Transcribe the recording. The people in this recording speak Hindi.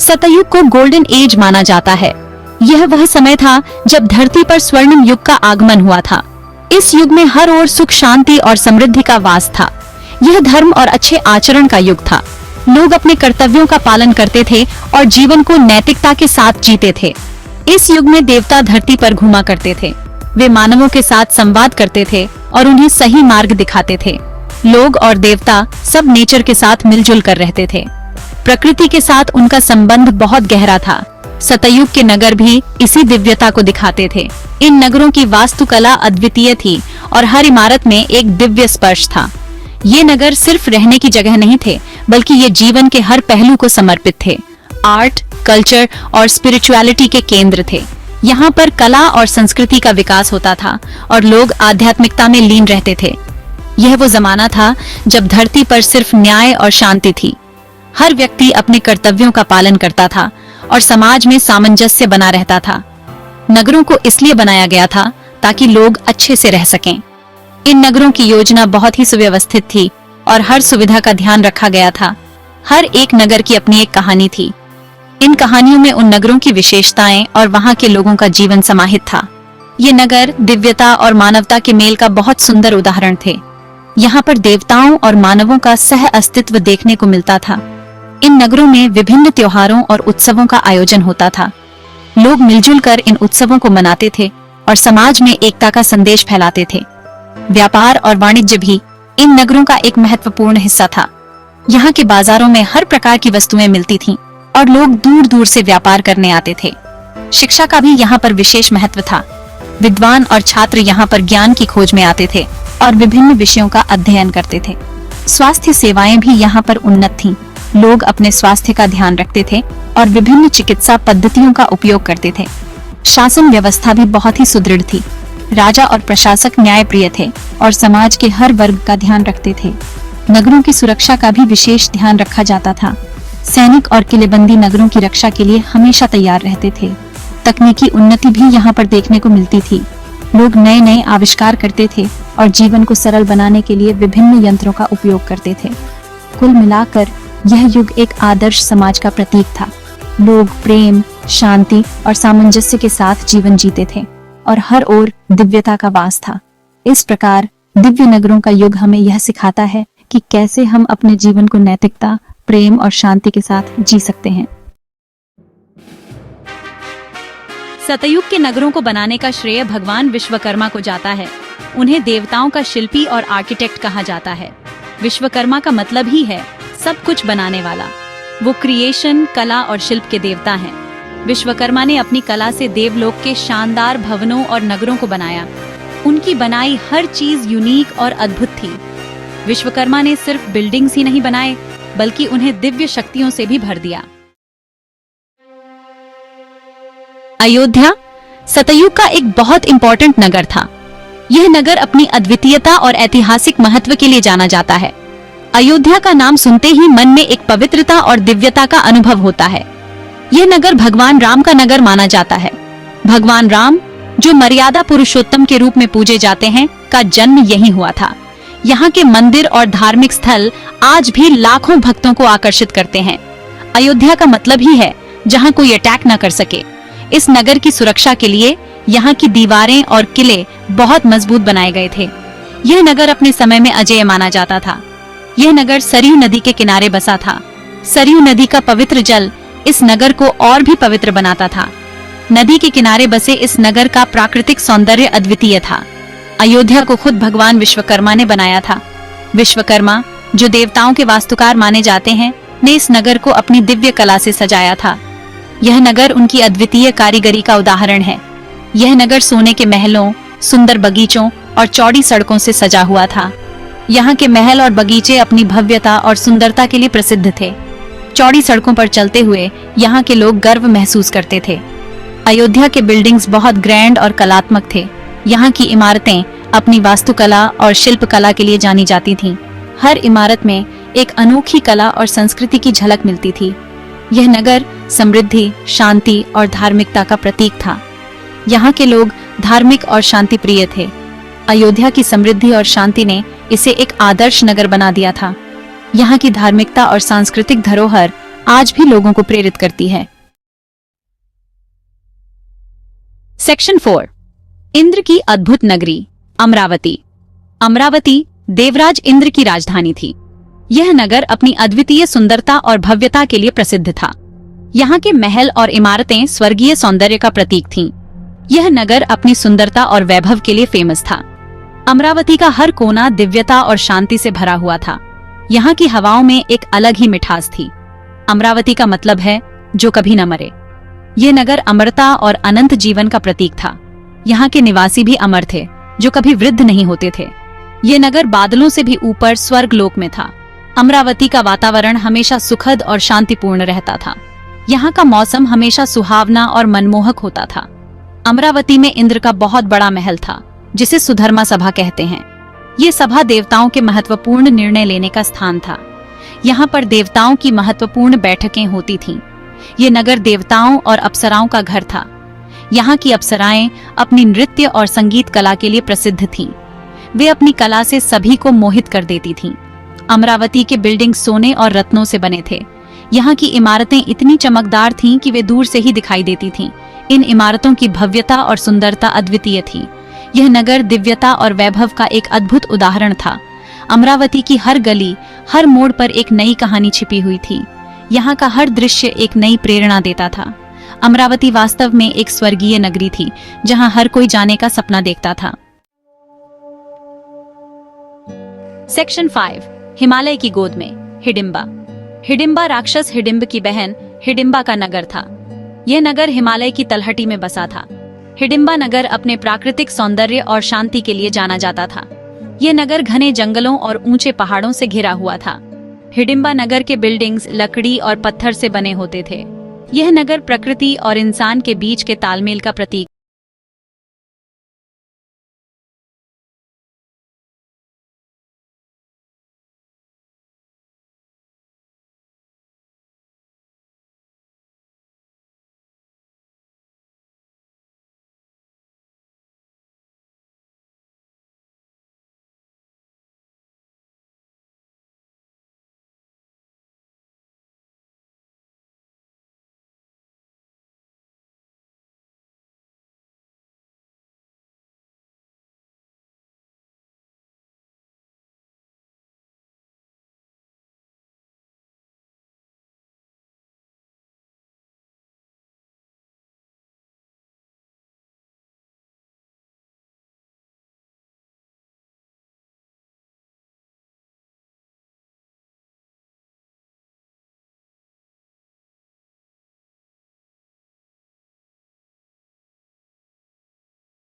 सतयुग को गोल्डन एज माना जाता है। यह वह समय था जब धरती पर स्वर्णिम युग का आगमन हुआ था। इस युग में हर ओर सुख, शांति और समृद्धि का वास था। यह धर्म और अच्छे आचरण का युग था। लोग अपने कर्तव्यों का पालन करते थे और जीवन को नैतिकता के साथ जीते थे। इस युग में देवता धरती पर घूमा करते थे। वे मानवों के साथ संवाद करते थे और उन्हें सही मार्ग दिखाते थे। लोग और देवता सब नेचर के साथ मिलजुल कर रहते थे। प्रकृति के साथ उनका संबंध बहुत गहरा था। सतयुग के नगर भी इसी दिव्यता को दिखाते थे। इन नगरों की वास्तुकला अद्वितीय थी और हर इमारत में एक दिव्य स्पर्श था। ये नगर सिर्फ रहने की जगह नहीं थे, बल्कि ये जीवन के हर पहलू को समर्पित थे। आर्ट, कल्चर और स्पिरिचुअलिटी के केंद्र थे। यहाँ पर कला और संस्कृति का विकास होता था और लोग आध्यात्मिकता में लीन रहते थे। यह वो जमाना था जब धरती पर सिर्फ न्याय और शांति थी। हर व्यक्ति अपने कर्तव्यों का पालन करता था और समाज में सामंजस्य बना रहता था। नगरों को इसलिए बनाया गया था ताकि लोग अच्छे से रह सकें। इन नगरों की योजना बहुत ही सुव्यवस्थित थी और हर सुविधा का ध्यान रखा गया था। हर एक नगर की अपनी एक कहानी थी। इन कहानियों में उन नगरों की विशेषताएं और वहां के लोगों का जीवन समाहित था। ये नगर दिव्यता और मानवता के मेल का बहुत सुंदर उदाहरण थे। यहाँ पर देवताओं और मानवों का सह अस्तित्व देखने को मिलता था। इन नगरों में विभिन्न त्योहारों और उत्सवों का आयोजन होता था। लोग मिलजुल कर इन उत्सवों को मनाते थे और समाज में एकता का संदेश फैलाते थे। व्यापार और वाणिज्य भी इन नगरों का एक महत्वपूर्ण हिस्सा था। यहाँ के बाजारों में हर प्रकार की वस्तुएं मिलती थीं और लोग दूर दूर से व्यापार करने आते थे। शिक्षा का भी यहाँ पर विशेष महत्व था। विद्वान और छात्र यहाँ पर ज्ञान की खोज में आते थे और विभिन्न विषयों का अध्ययन करते थे। स्वास्थ्य सेवाएं भी यहाँ पर उन्नत थीं। लोग अपने स्वास्थ्य का ध्यान रखते थे और विभिन्न चिकित्सा पद्धतियों का उपयोग करते थे। शासन व्यवस्था भी बहुत ही सुदृढ़ थी। राजा और प्रशासक न्यायप्रिय थे और समाज के हर वर्ग का ध्यान रखते थे। नगरों की सुरक्षा का भी विशेष ध्यान रखा जाता था। सैनिक और किलेबंदी नगरों की रक्षा के लिए हमेशा तैयार रहते थे। तकनीकी उन्नति भी यहाँ पर देखने को मिलती थी। लोग नए नए आविष्कार करते थे और जीवन को सरल बनाने के लिए विभिन्न यंत्रों का उपयोग करते थे। कुल मिलाकर यह युग एक आदर्श समाज का प्रतीक था। लोग प्रेम, शांति और सामंजस्य के साथ जीवन जीते थे और हर ओर दिव्यता का वास था। इस प्रकार दिव्य नगरों का युग हमें यह सिखाता है कि कैसे हम अपने जीवन को नैतिकता, प्रेम और शांति के साथ जी सकते हैं। सतयुग के नगरों को बनाने का श्रेय भगवान विश्वकर्मा को जाता है। उन्हें देवताओं का शिल्पी और आर्किटेक्ट कहा जाता है। विश्वकर्मा का मतलब ही है सब कुछ बनाने वाला। वो क्रिएशन, कला और शिल्प के देवता हैं। विश्वकर्मा ने अपनी कला से देवलोक के शानदार भवनों और नगरों को बनाया। उनकी बनाई हर चीज यूनिक और अद्भुत थी। विश्वकर्मा ने सिर्फ बिल्डिंग्स ही नहीं बनाए, बल्कि उन्हें दिव्य शक्तियों से भी भर दिया। अयोध्या सतयुग का एक बहुत इम्पोर्टेंट नगर था। यह नगर अपनी अद्वितीयता और ऐतिहासिक महत्व के लिए जाना जाता है। अयोध्या का नाम सुनते ही मन में एक पवित्रता और दिव्यता का अनुभव होता है। यह नगर भगवान राम का नगर माना जाता है। भगवान राम, जो मर्यादा पुरुषोत्तम के रूप में पूजे जाते हैं, का जन्म यहीं हुआ था। यहाँ के मंदिर और धार्मिक स्थल आज भी लाखों भक्तों को आकर्षित करते हैं। अयोध्या का मतलब ही है जहाँ कोई अटैक न कर सके। इस नगर की सुरक्षा के लिए यहाँ की दीवारें और किले बहुत मजबूत बनाए गए थे। यह नगर अपने समय में अजेय माना जाता था। यह नगर सरयू नदी के किनारे बसा था। सरयू नदी का पवित्र जल इस नगर को और भी पवित्र बनाता था। नदी के किनारे बसे इस नगर का प्राकृतिक सौंदर्य अद्वितीय था। अयोध्या को खुद भगवान विश्वकर्मा ने बनाया था। विश्वकर्मा, जो देवताओं के वास्तुकार माने जाते हैं, ने इस नगर को अपनी दिव्य कला से सजाया था। यह नगर उनकी अद्वितीय कारीगरी का उदाहरण है। यह नगर सोने के महलों, सुंदर बगीचों और चौड़ी सड़कों से सजा हुआ था। यहाँ के महल और बगीचे अपनी भव्यता और सुंदरता के लिए प्रसिद्ध थे। चौड़ी सड़कों पर चलते हुए यहाँ के लोग गर्व महसूस करते थे। अयोध्या के बिल्डिंग्स बहुत ग्रैंड और कलात्मक थे। यहाँ की इमारतें अपनी वास्तुकला और शिल्पकला के लिए जानी जाती थीं। हर इमारत में एक अनोखी कला और संस्कृति की झलक मिलती थी। यह नगर समृद्धि, शांति और धार्मिकता का प्रतीक था। यहाँ के लोग धार्मिक और शांति प्रिय थे। अयोध्या की समृद्धि और शांति ने इसे एक आदर्श नगर बना दिया था। यहाँ की धार्मिकता और सांस्कृतिक धरोहर आज भी लोगों को प्रेरित करती है। सेक्शन 4, इंद्र की अद्भुत नगरी अमरावती। अमरावती देवराज इंद्र की राजधानी थी। यह नगर अपनी अद्वितीय सुंदरता और भव्यता के लिए प्रसिद्ध था। यहाँ के महल और इमारतें स्वर्गीय सौंदर्य का प्रतीक थीं। यह नगर अपनी सुंदरता और वैभव के लिए फेमस था। अमरावती का हर कोना दिव्यता और शांति से भरा हुआ था। यहाँ की हवाओं में एक अलग ही मिठास थी। अमरावती का मतलब है जो कभी न मरे। ये नगर अमरता और अनंत जीवन का प्रतीक था। यहाँ के निवासी भी अमर थे, जो कभी वृद्ध नहीं होते थे। ये नगर बादलों से भी ऊपर स्वर्ग लोक में था। अमरावती का वातावरण हमेशा सुखद और शांतिपूर्ण रहता था। यहाँ का मौसम हमेशा सुहावना और मनमोहक होता था। अमरावती में इंद्र का बहुत बड़ा महल था, जिसे सुधर्मा सभा कहते हैं। ये सभा देवताओं के महत्वपूर्ण निर्णय लेने का स्थान था। यहाँ पर देवताओं की महत्वपूर्ण बैठकें होती थीं। ये नगर देवताओं और अप्सराओं का घर था। यहाँ की अप्सराएं अपनी नृत्य और संगीत कला के लिए प्रसिद्ध थीं। वे अपनी कला से सभी को मोहित कर देती थीं। अमरावती के बिल्डिंग सोने और रत्नों से बने थे। यहाँ की इमारतें इतनी चमकदार थीं कि वे दूर से ही दिखाई देती थीं। इन इमारतों की भव्यता और सुंदरता अद्वितीय थी। यह नगर दिव्यता और वैभव का एक अद्भुत उदाहरण था। अमरावती की हर गली, हर मोड़ पर एक नई कहानी छिपी हुई थी। यहाँ का हर दृश्य एक नई प्रेरणा देता था। अमरावती वास्तव में एक स्वर्गीय नगरी थी, जहाँ हर कोई जाने का सपना देखता था। सेक्शन 5, हिमालय की गोद में हिडिंबा। हिडिंबा राक्षस हिडिंब की बहन हिडिंबा का नगर था। यह नगर हिमालय की तलहटी में बसा था। हिडिंबा नगर अपने प्राकृतिक सौंदर्य और शांति के लिए जाना जाता था। यह नगर घने जंगलों और ऊंचे पहाड़ों से घिरा हुआ था। हिडिंबा नगर के बिल्डिंग्स लकड़ी और पत्थर से बने होते थे। यह नगर प्रकृति और इंसान के बीच के तालमेल का प्रतीक